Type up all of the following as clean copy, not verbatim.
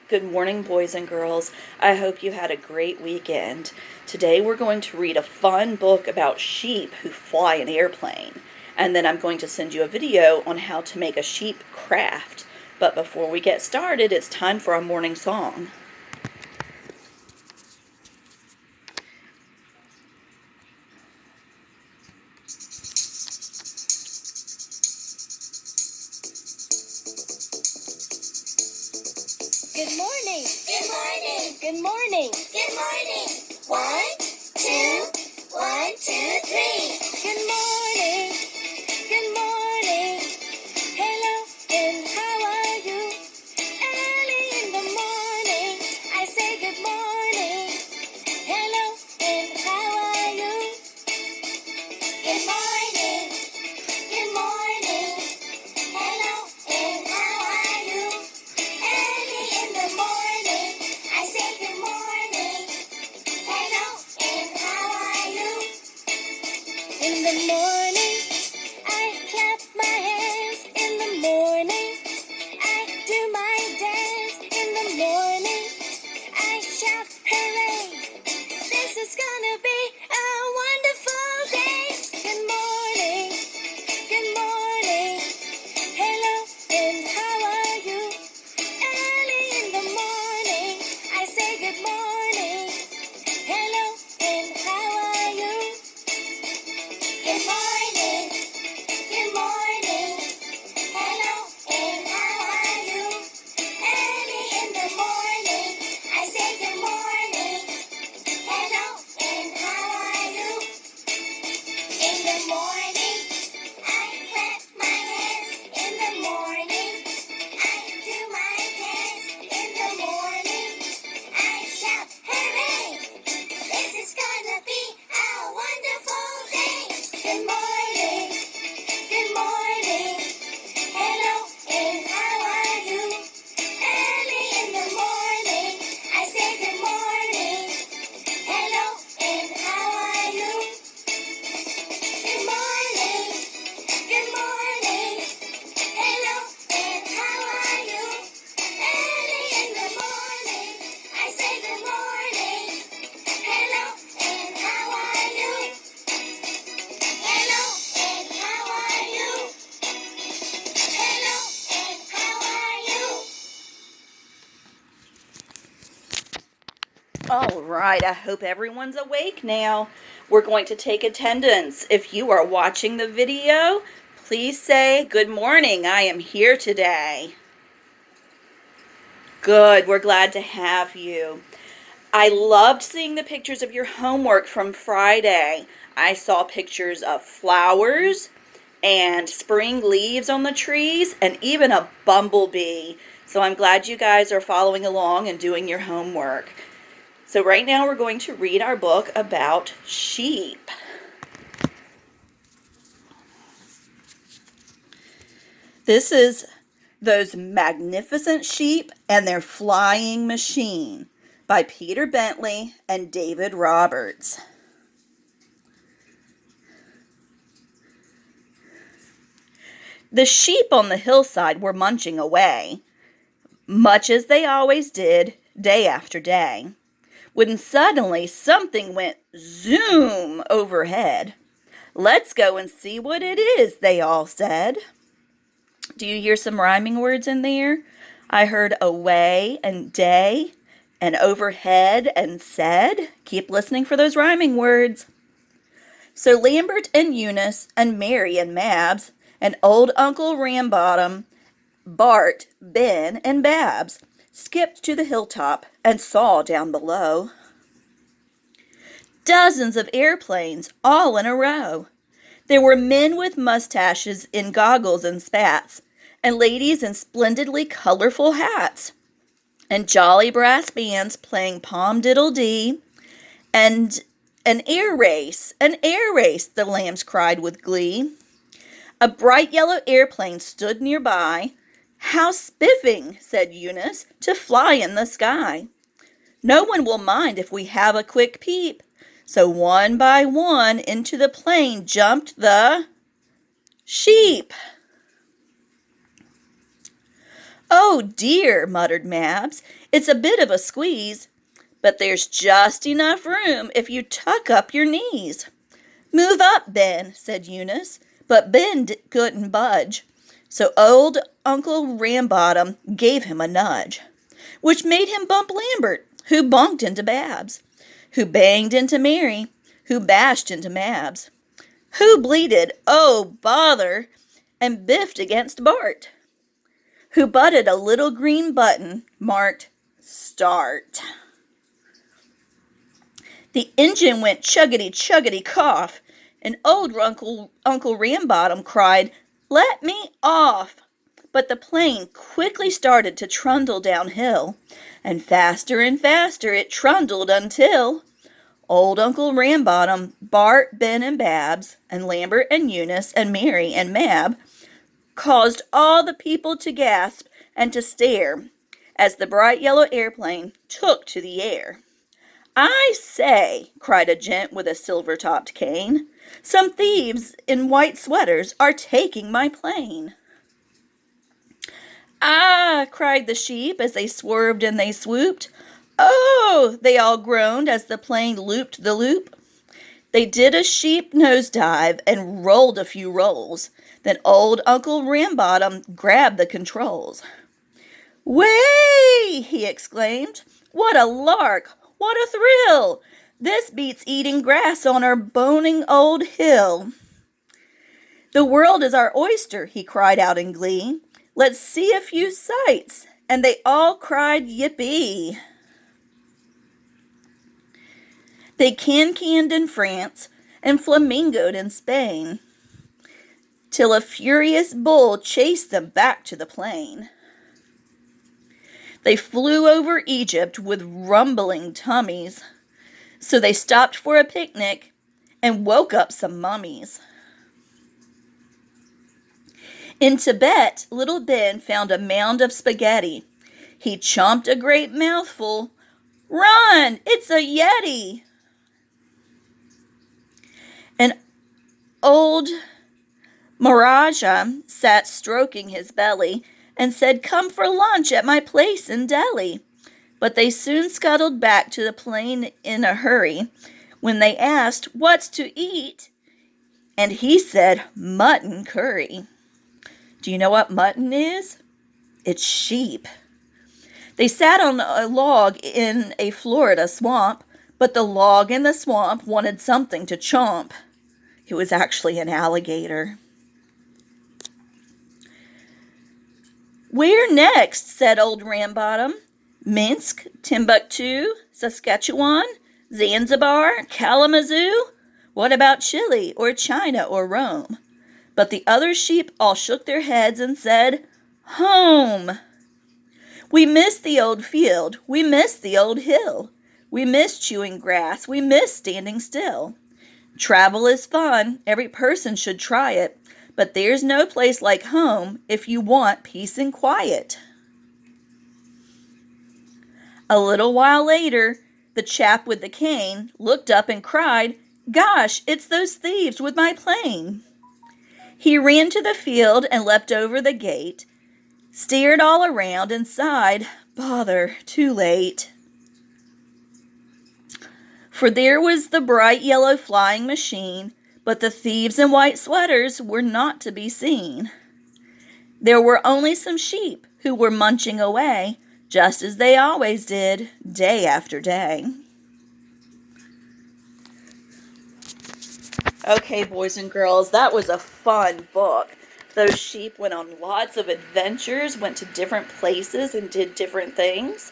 Good morning, boys and girls. I hope you had a great weekend. Today we're going to read a fun book about sheep who fly an airplane. And then I'm going to send you a video on how to make a sheep craft. But before we get started, it's time for our morning song. Good morning. Good morning. Good morning. Good morning. 1, 2, 1, 2, 3. Good morning. Good morning. Hello, and how are you? Early in the morning, I say good morning. Hello, and how are you? Good morning. Good morning. Hello, and how are you? Early in the morning, I say good morning. Hello, and how are you? In the morning, I clap my hands. In the morning, I do my dance. In the morning, I shout hooray. This is gonna be a wonderful day. Good morning, good morning. Hello, and how are you? Early in the morning, I say good morning. Hello, and how are you? Good morning. Good morning. Hello, and how are you? Early in the morning, I say good morning. Hello, and how are you? In the morning, I clap my hands. In the morning, I do my dance. In the morning, I shout hooray. This is gonna be a wonderful day. Good morning. Good morning. Hello, and how are you? Early in the morning, I say good morning. Hello, and how are you? Good morning. Good morning. Hello, and how are you? Early in the morning, I say good morning. Hello, and how are you? Hello, and how are you? Hello, and how are you? All right, I hope everyone's awake now. We're going to take attendance. If you are watching the video, please say, "Good morning, I am here today." Good, we're glad to have you. I loved seeing the pictures of your homework from Friday. I saw pictures of flowers and spring leaves on the trees and even a bumblebee. So I'm glad you guys are following along and doing your homework. So right now we're going to read our book about sheep. This is Those Magnificent Sheep and Their Flying Machine by Peter Bentley and David Roberts. The sheep on the hillside were munching away, much as they always did, day after day, when suddenly something went zoom overhead. "Let's go and see what it is," they all said. Do you hear some rhyming words in there? I heard away and day and overhead and said. Keep listening for those rhyming words. So Lambert and Eunice and Mary and Mabs and old Uncle Rambottom, Bart, Ben, and Babs skipped to the hilltop and saw down below dozens of airplanes all in a row. There were men with mustaches in goggles and spats, and ladies in splendidly colorful hats, and jolly brass bands playing Pom Diddle Dee, and an air race, the lambs cried with glee. A bright yellow airplane stood nearby. "How spiffing," said Eunice, "to fly in the sky. No one will mind if we have a quick peep." So one by one into the plane jumped the sheep. "Oh dear," muttered Mabs, "it's a bit of a squeeze, but there's just enough room if you tuck up your knees." "Move up, Ben," said Eunice, but Ben couldn't budge. So old Uncle Rambotham gave him a nudge, which made him bump Lambert, who bonked into Babs, who banged into Mary, who bashed into Mabs, who bleated, "Oh, bother," and biffed against Bart, who butted a little green button marked "Start." The engine went chuggity-chuggity cough, and old Uncle Rambotham cried, "Let me off!" But the plane quickly started to trundle downhill, and faster it trundled until old Uncle Rambotham, Bart, Ben, and Babs, and Lambert and Eunice, and Mary and Mab caused all the people to gasp and to stare as the bright yellow airplane took to the air. "I say," cried a gent with a silver-topped cane, "some thieves in white sweaters are taking my plane." "Ah!" cried the sheep as they swerved and they swooped. "Oh!" they all groaned as the plane looped the loop. They did a sheep nosedive and rolled a few rolls. Then old Uncle Rambotham grabbed the controls. "Way!" he exclaimed. "What a lark! What a thrill! This beats eating grass on our boning old hill." "The world is our oyster," he cried out in glee. "Let's see a few sights." And they all cried yippee. They can-canned in France and flamingoed in Spain, till a furious bull chased them back to the plain. They flew over Egypt with rumbling tummies, so they stopped for a picnic and woke up some mummies. In Tibet, little Ben found a mound of spaghetti. He chomped a great mouthful. "Run! It's a Yeti!" An old Maharaja sat stroking his belly and said, "Come for lunch at my place in Delhi." But they soon scuttled back to the plane in a hurry when they asked, "What's to eat?" And he said, "Mutton curry." Do you know what mutton is? It's sheep. They sat on a log in a Florida swamp, but the log in the swamp wanted something to chomp. It was actually an alligator. "Where next?" said old Rambotham. "Minsk, Timbuktu, Saskatchewan, Zanzibar, Kalamazoo? What about Chile or China or Rome?" But the other sheep all shook their heads and said, "Home." "We miss the old field, we miss the old hill. We miss chewing grass, we miss standing still. Travel is fun, every person should try it, but there's no place like home if you want peace and quiet." A little while later, the chap with the cane looked up and cried, "Gosh, it's those thieves with my plane." He ran to the field and leapt over the gate, stared all around and sighed, "Bother, too late." For there was the bright yellow flying machine, but the thieves in white sweaters were not to be seen. There were only some sheep who were munching away, just as they always did, day after day. Okay, boys and girls, that was a fun book. Those sheep went on lots of adventures, went to different places, and did different things.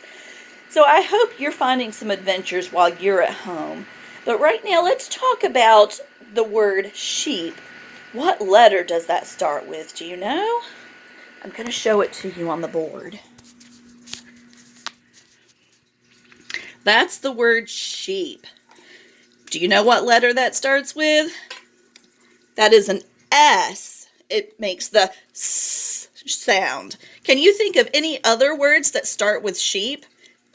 So I hope you're finding some adventures while you're at home. But right now, let's talk about the word sheep. What letter does that start with? Do you know? I'm going to show it to you on the board. That's the word sheep. Do you know what letter that starts with? That is an S. It makes the S sound. Can you think of any other words that start with sheep?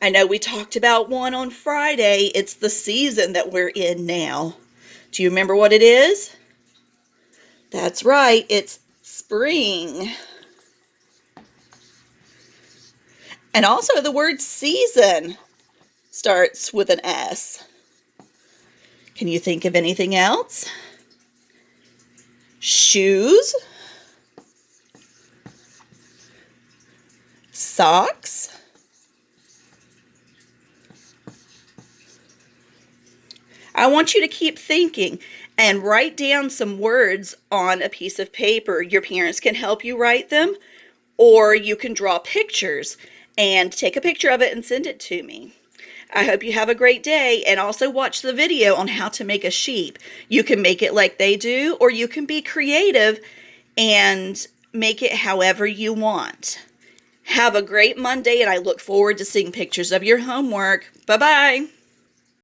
I know we talked about one on Friday. It's the season that we're in now. Do you remember what it is? That's right. It's spring. And also the word season starts with an S. Can you think of anything else? Shoes, socks, I want you to keep thinking and write down some words on a piece of paper. Your parents can help you write them, or you can draw pictures and take a picture of it and send it to me. I hope you have a great day, and also watch the video on how to make a sheep. You can make it like they do, or you can be creative and make it however you want. Have a great Monday, and I look forward to seeing pictures of your homework. Bye-bye.